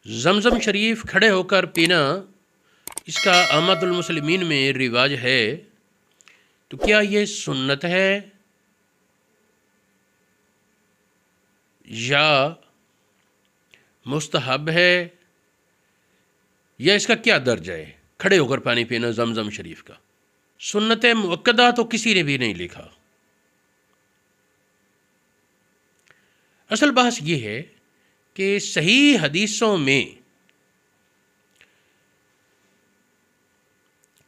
زمزم شریف کھڑے ہو کر پینا اس کا عامۃ المسلمین میں رواج ہے، تو کیا یہ سنت ہے یا مستحب ہے یا اس کا کیا درجہ ہے؟ کھڑے ہو کر پانی پینا زمزم شریف کا سنت مؤکدہ تو کسی نے بھی نہیں لکھا۔ اصل بحث یہ ہے کہ صحیح حدیثوں میں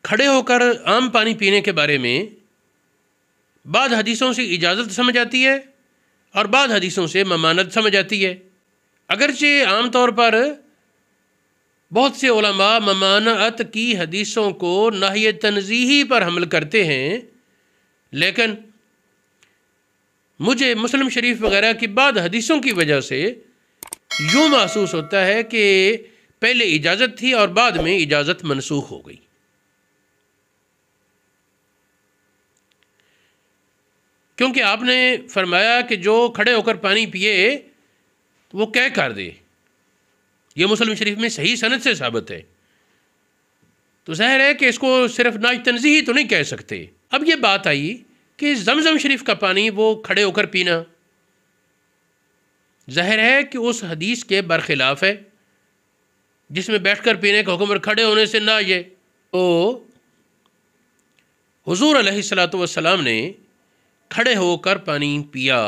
کھڑے ہو کر عام پانی پینے کے بارے میں بعض حدیثوں سے اجازت سمجھ آتی ہے اور بعض حدیثوں سے ممانعت سمجھ آتی ہے۔ اگرچہ عام طور پر بہت سے علماء ممانعت کی حدیثوں کو نہی تنزیہی پر حمل کرتے ہیں، لیکن مجھے مسلم شریف وغیرہ کی بعض حدیثوں کی وجہ سے یوں محسوس ہوتا ہے کہ پہلے اجازت تھی اور بعد میں اجازت منسوخ ہو گئی۔ کیونکہ آپ نے فرمایا کہ جو کھڑے ہو کر پانی پیے وہ کہہ کر دے، یہ مسلم شریف میں صحیح سند سے ثابت ہے، تو ظاہر ہے کہ اس کو صرف ناج تنزیہی تو نہیں کہہ سکتے۔ اب یہ بات آئی کہ زمزم شریف کا پانی وہ کھڑے ہو کر پینا، ظاہر ہے کہ اس حدیث کے برخلاف ہے جس میں بیٹھ کر پینے کا حکم اور کھڑے ہونے سے نہ یہ۔ تو حضور علیہ الصلوۃ والسلام نے کھڑے ہو کر پانی پیا،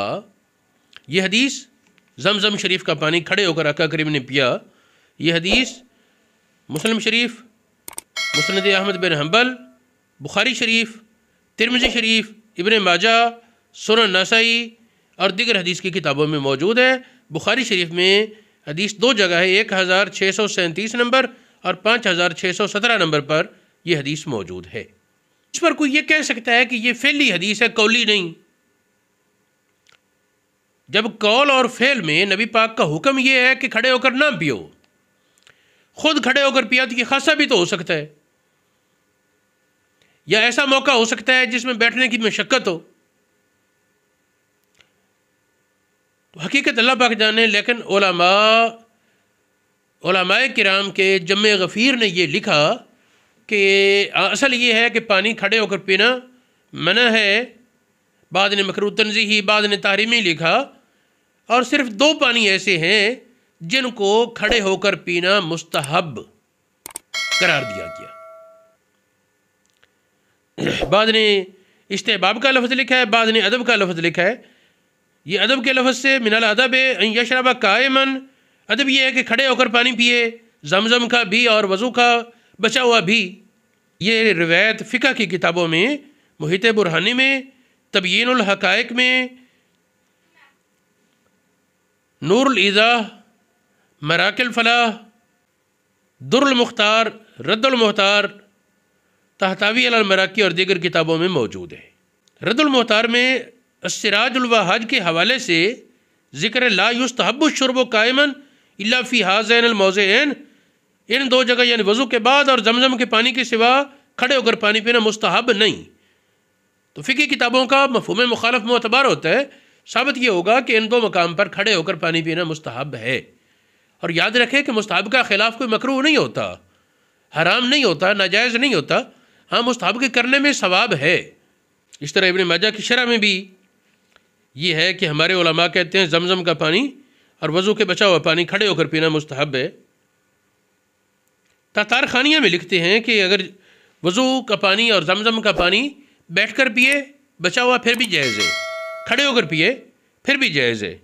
یہ حدیث زمزم شریف کا پانی کھڑے ہو کر آقا کریم نے پیا، یہ حدیث مسلم شریف، مسند احمد بن حنبل، بخاری شریف، ترمذی شریف، ابن ماجہ، سنن نسائی اور دیگر حدیث کی کتابوں میں موجود ہے۔ بخاری شریف میں حدیث دو جگہ ہے، 1637 نمبر اور 5617 نمبر پر یہ حدیث موجود ہے۔ اس پر کوئی یہ کہہ سکتا ہے کہ یہ فعلی حدیث ہے، قولی نہیں۔ جب قول اور فعل میں نبی پاک کا حکم یہ ہے کہ کھڑے ہو کر نہ پیو، خود کھڑے ہو کر پیا تو یہ خاصہ بھی تو ہو سکتا ہے، یا ایسا موقع ہو سکتا ہے جس میں بیٹھنے کی مشقت ہو۔ تو حقیقت اللہ پاک جانے، لیکن علماء کرام کے جمع غفیر نے یہ لکھا کہ اصل یہ ہے کہ پانی کھڑے ہو کر پینا منع ہے، بعض نے مکروہ تنزیہی، بعض نے تحریمی لکھا، اور صرف دو پانی ایسے ہیں جن کو کھڑے ہو کر پینا مستحب قرار دیا گیا۔ بعض نے استحباب کا لفظ لکھا ہے، بعض نے ادب کا لفظ لکھا ہے۔ یہ ادب کے لفظ سے من الادب ان یشرب قائما، ادب یہ ہے کہ کھڑے ہو کر پانی پیے، زمزم کا بھی اور وضو کا بچا ہوا بھی۔ یہ روایت فقہ کی کتابوں میں محیط برہانی میں، تبیین الحقائق میں، نور الایضاح، مراق الفلاح، در المختار، رد المحتار، تحتوی علی المراقی اور دیگر کتابوں میں موجود ہے۔ رد المحتار میں السراج الوہاج کے حوالے سے ذکر لا یستحب الشرب قائما الا فی ہذین الموضعین، ان دو جگہ یعنی وضو کے بعد اور زمزم کے پانی کے سوا کھڑے ہو کر پانی پینا مستحب نہیں۔ تو فقہی کتابوں کا مفہوم مخالف معتبر ہوتا ہے، ثابت یہ ہوگا کہ ان دو مقام پر کھڑے ہو کر پانی پینا مستحب ہے۔ اور یاد رکھیں کہ مستحب کا خلاف کوئی مکروہ نہیں ہوتا، حرام نہیں ہوتا، ناجائز نہیں ہوتا، ہاں مستحب کے کرنے میں ثواب ہے۔ اس طرح ابن ماجہ کی شرح میں بھی یہ ہے کہ ہمارے علماء کہتے ہیں زمزم کا پانی اور وضو کے بچا ہوا پانی کھڑے ہو کر پینا مستحب ہے۔ تاتار خانیہ میں لکھتے ہیں کہ اگر وضو کا پانی اور زمزم کا پانی بیٹھ کر پیے بچا ہوا پھر بھی جائز ہے، کھڑے ہو کر پیے پھر بھی جائز ہے۔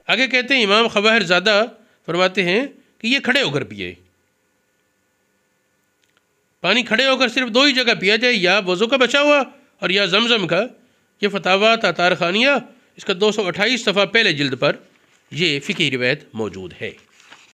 آگے کہتے ہیں امام خواہر زادہ فرماتے ہیں کہ یہ کھڑے ہو کر پیے، پانی کھڑے ہو کر صرف دو ہی جگہ پیا جائے، یا وضو کا بچا ہوا اور یا زمزم کا۔ یہ فتاویٰ تاتار خانیہ، اس کا 228 صفحہ پہلے جلد پر یہ فقہی روایت موجود ہے۔